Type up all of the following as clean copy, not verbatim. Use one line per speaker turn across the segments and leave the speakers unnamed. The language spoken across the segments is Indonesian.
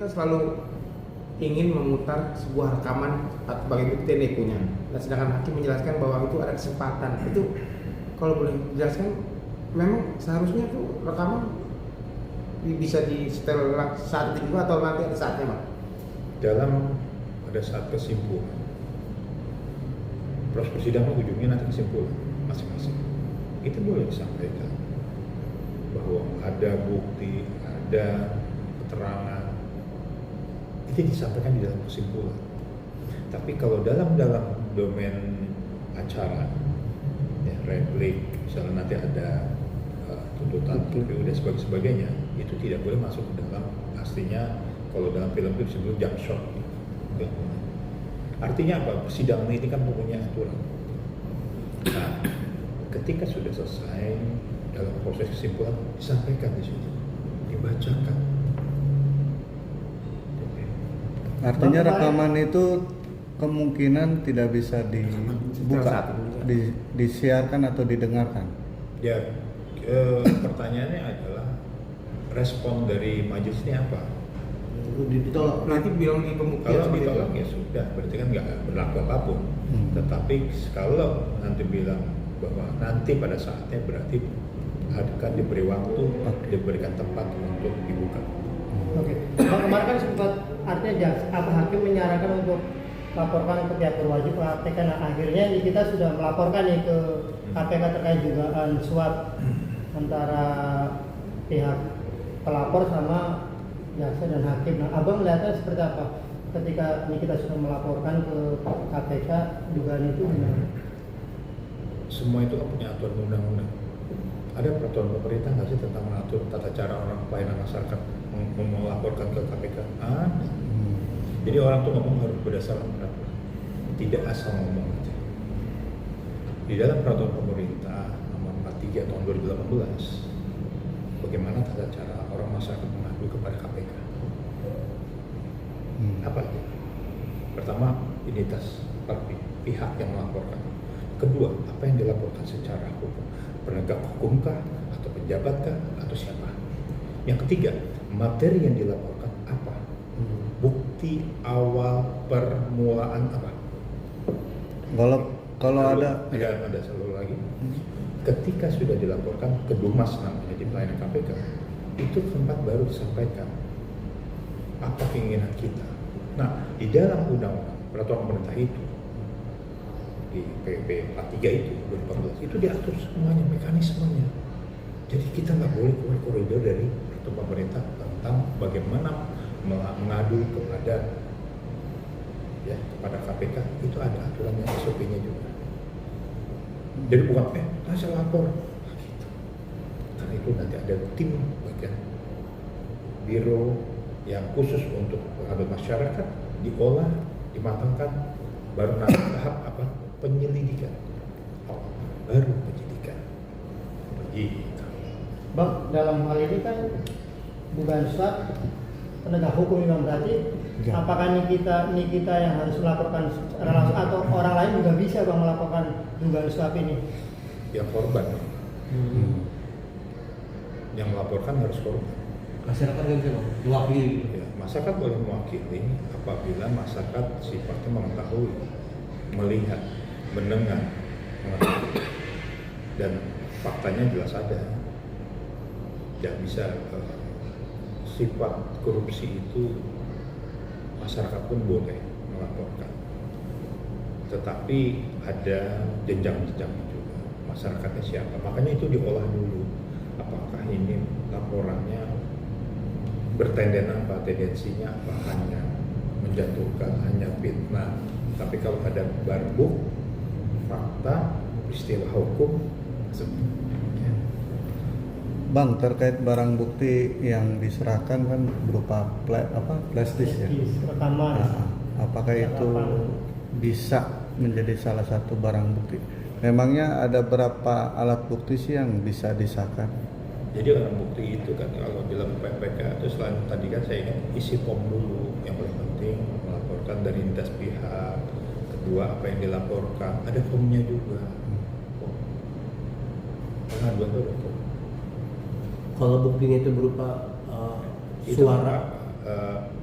selalu ingin memutar sebuah rekaman sebagai bukti yang dia punya. Dan sedangkan hakim menjelaskan bahwa itu ada kesempatan. Itu kalau boleh dijelaskan, memang seharusnya tuh rekaman bisa di setelah saat itu juga atau nanti ada saatnya, Pak?
Pada saat kesimpulan, proses persidangan ujungnya nanti kesimpulan masing-masing. Itu boleh disampaikan bahwa ada bukti, ada keterangan, itu disampaikan di dalam kesimpulan. Tapi kalau dalam domain acara, ya, replik, misalnya nanti ada tuntutan PPU dan sebagainya, itu tidak boleh masuk ke dalam, pastinya kalau dalam film itu disebut jump shot. Gitu. Artinya apa? Persidangan ini kan mempunyai aturan. Nah, ketika sudah selesai dalam proses kesimpulan disampaikan di situ, dibacakan.
Artinya rekaman itu kemungkinan tidak bisa dibuka, disiarkan atau didengarkan.
Ya, pertanyaannya adalah respon dari majelis ini apa?
Ditolak. Nanti bilang di pembuktian.
Kalau ditolak ya sudah, berarti kan nggak berlaku apapun. Tetapi kalau nanti bilang bahwa nanti pada saatnya, berarti akan diberi waktu, diberikan tempat untuk dibuka.
Oke. Kemarin kan sempat artinya hakim menyarankan untuk laporkan ke pihak berwajib KPK. Nah, akhirnya kita sudah melaporkan nih ke KPK terkait dugaan suap antara pihak pelapor sama jaksa dan hakim. Nah, Abang melihatnya seperti apa ketika ini kita sudah melaporkan ke KPK dugaan itu gimana?
Semua itu punya aturan undang-undang. Ada peraturan pemerintah nggak sih tentang mengatur tata cara orang pelayanan masyarakat melaporkan ke KPK? Ada. Jadi orang tuh ngomong harus berdasarkan peraturan, tidak asal ngomong aja. Di dalam peraturan pemerintah nomor 43 tahun 2018, bagaimana tata cara orang masyarakat mengadu kepada KPK? Apa itu? Pertama, identitas pihak yang melaporkan. Kedua, apa yang dilaporkan secara hukum? Penegak hukumkah, atau pejabatkah, atau siapa? Yang ketiga, materi yang dilaporkan apa? Bukti awal permulaan apa?
Kalau ada
selalu lagi. Ketika sudah dilaporkan ke Dumas namanya di pelayanan KPK, itu tempat baru disampaikan apa keinginan kita. Nah, di dalam undang-undang peraturan pemerintah itu, di PP 43 itu 2014 itu diatur semuanya, mekanismenya. Jadi kita nggak boleh keluar koridor dari peraturan pemerintah tentang bagaimana mengadu kepada KPK. Itu ada aturannya, SOP-nya juga. Jadi bukan saya lapor gitu. Karena itu nanti ada tim bagian biro yang khusus untuk mengadu masyarakat, diolah, dimatangkan, baru nanti tahap apa? Penyelidikan. Baru penyidikan. Begitu.
Bang, dalam hal ini kan dugaan suap penegak hukum yang berarti apakah Nikita yang harus melaporkan secara langsung atau orang lain juga bisa Bang melaporkan dugaan suap ini?
Yang korban. Yang melaporkan harus korban.
Masyarakat nggak bisa mewakili.
Ya, masyarakat boleh mewakili apabila masyarakat sifatnya mengetahui, melihat, mendengar, mengetahui, dan faktanya jelas ada. Tidak bisa sifat korupsi itu masyarakat pun boleh melaporkan. Tetapi ada jenjang-jenjangnya juga. Masyarakatnya siapa? Makanya itu diolah dulu. Apakah ini laporannya bertenden apa, tendensinya apa, hanya menjatuhkan, hanya fitnah. Tapi kalau ada barbuk, fakta, istilah hukum, sebenarnya.
Bang, terkait barang bukti yang diserahkan kan berupa flash disk ya.
Rekaman.
Apakah itu bisa menjadi salah satu barang bukti? Memangnya ada berapa alat bukti sih yang bisa disahkan?
Jadi alat bukti itu kan kalau dalam PPK itu selain tadi kan saya ingat isi form dulu yang paling penting, melaporkan dari lintas pihak. Kedua apa yang dilaporkan, ada formnya juga. Pengaduan itu ada form.
Kalau buktinya itu berupa
Itu
suara,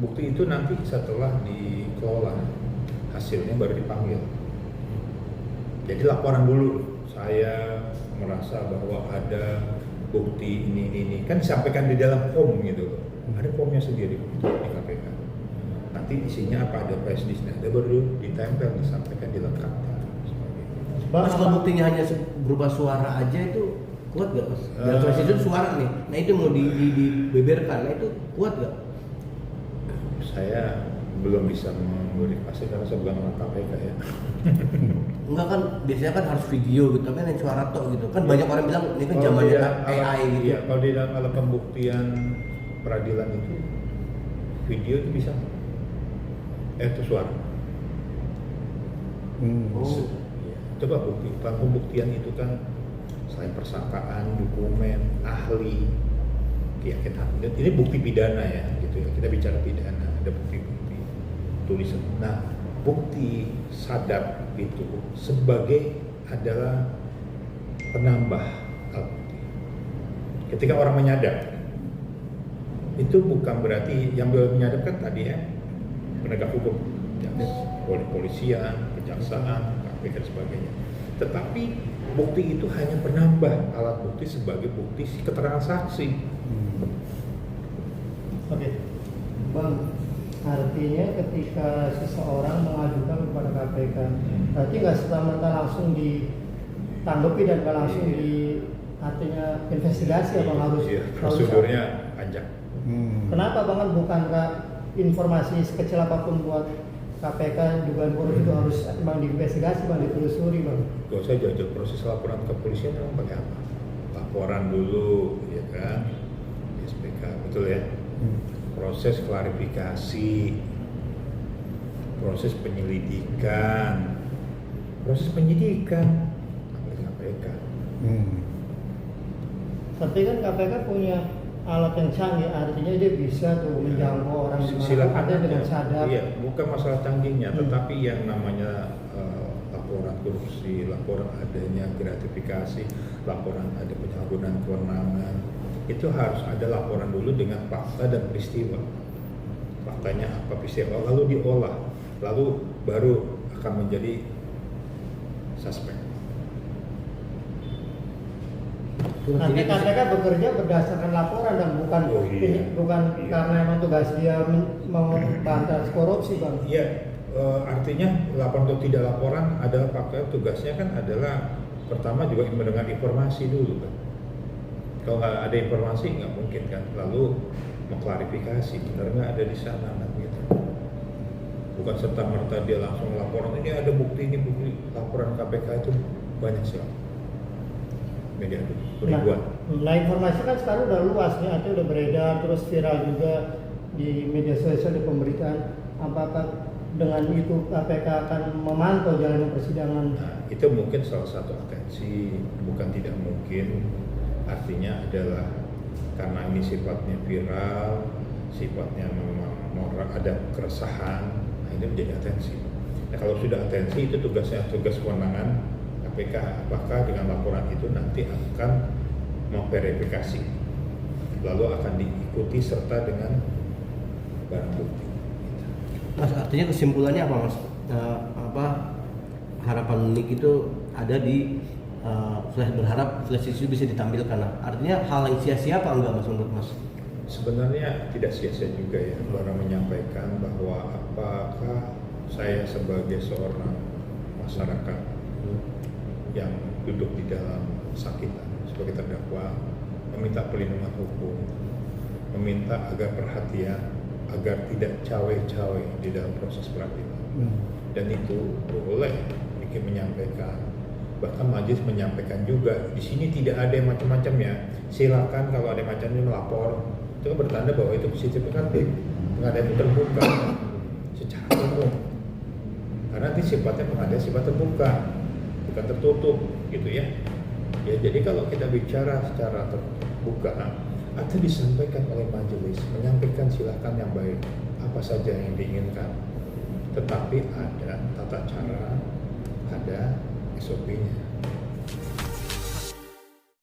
bukti itu nanti setelah dikelola hasilnya baru dipanggil. Jadi laporan dulu, saya merasa bahwa ada bukti ini kan disampaikan di dalam form gitu, ada formnya sendiri di KPK. Nanti isinya apa, ada flash disk, ada baru ditempel, disampaikan, dilengkapkan.
Mas, kalau buktinya hanya berupa suara aja itu kuat gak Mas? Dalam flash itu suara nih, nah itu mau dibeberkan, nah itu kuat gak?
Saya belum bisa memverifikasi karena saya bukan orang KPK ya.
Enggak kan, biasanya kan harus video gitu, tapi yang suara tok gitu kan banyak orang bilang ini kan zamannya AI gitu.
Iya, kalau di dalam alat pembuktian peradilan itu video itu bisa, itu suara.
Oh.
Coba bukti, pembuktian itu kan selain persangkaan, dokumen, ahli, keyakinan. Ini bukti pidana ya, gitu ya. Kita bicara pidana, ada bukti-bukti tulisan. Nah, bukti sadap itu sebagai adalah penambah alat bukti. Ketika orang menyadap, itu bukan berarti yang menyadap kan tadi ya penegak hukum, ya, polisian, kejaksaan, KPK dan sebagainya. Tetapi bukti itu hanya penambah alat bukti sebagai bukti keterangan saksi.
Oke, Bang. Artinya ketika seseorang mengajukan kepada KPK, berarti nggak serta-merta langsung ditanggapi dan nggak langsung artinya investigasi, abang harus
prosedurnya panjang.
Kenapa Bang, bukankah informasi sekecil apapun buat KPK dugaan korupsi itu harus Bang diinvestigasi, Bang ditelusuri, Bang?
Gak usah jauh-jauh, proses laporan ke kepolisian memang pakai apa? Laporan dulu, ya kan? SPK, betul ya? Proses klarifikasi, proses penyelidikan, oleh KPK.
Tapi kan KPK punya alat yang canggih, artinya dia bisa tuh menjangkau orang
Silakan
ada dengan sadar.
Iya, bukan masalah canggihnya, tetapi yang namanya laporan korupsi, laporan adanya gratifikasi, laporan ada penyalahgunaan kewenangan, itu harus ada laporan dulu dengan fakta dan peristiwa. Faktanya apa, peristiwa, lalu diolah, lalu baru akan menjadi suspek.
Nanti KPK bekerja berdasarkan laporan dan bukan karena emang tugas dia memberantas korupsi, Bang.
Iya, artinya laporan atau tidak laporan adalah fakta, tugasnya kan adalah pertama juga mendengar informasi dulu kan. Kalau nggak ada informasi nggak mungkin kan, lalu mengklarifikasi benar nggak ada di sana kan gitu. Bukan serta merta dia langsung laporan, ini ada bukti, ini bukti. Laporan KPK itu banyak sih media ribuan.
Nah, informasi kan sekarang udah luas nih, artinya udah beredar terus viral juga di media sosial, di pemberitaan. Apakah dengan itu KPK akan memantau jalannya persidangan?
Nah, itu mungkin salah satu atensi, bukan tidak mungkin. Artinya adalah karena ini sifatnya viral, sifatnya memang ada keresahan, nah ini menjadi atensi. Nah, kalau sudah atensi itu tugas kewenangan KPK, apakah dengan laporan itu nanti akan memverifikasi, lalu akan diikuti serta dengan barang bukti.
Mas, artinya kesimpulannya apa, Mas? Harapan unik itu ada di Flash, berharap flash itu bisa ditampilkan. Artinya hal yang sia-sia apa enggak, Mas, menurut Mas?
Sebenarnya tidak sia-sia juga ya, baru menyampaikan bahwa apakah saya sebagai seorang masyarakat yang duduk di dalam kesakitan sebagai terdakwa meminta perlindungan hukum, meminta agar perhatian, agar tidak cawe-cawe di dalam proses peradilan. Dan itu boleh bikin menyampaikan, bahkan majelis menyampaikan juga di sini tidak ada yang macam-macam ya, silakan kalau ada macamnya melapor. Itu kan bertanda bahwa itu CCTV, nggak ada yang terbuka secara umum, karena nanti sifatnya pengadaan sifat terbuka, bukan tertutup gitu ya. Ya jadi kalau kita bicara secara terbuka, atau disampaikan oleh majelis, menyampaikan silakan yang baik, apa saja yang diinginkan, tetapi ada tata cara, ada SOP-nya.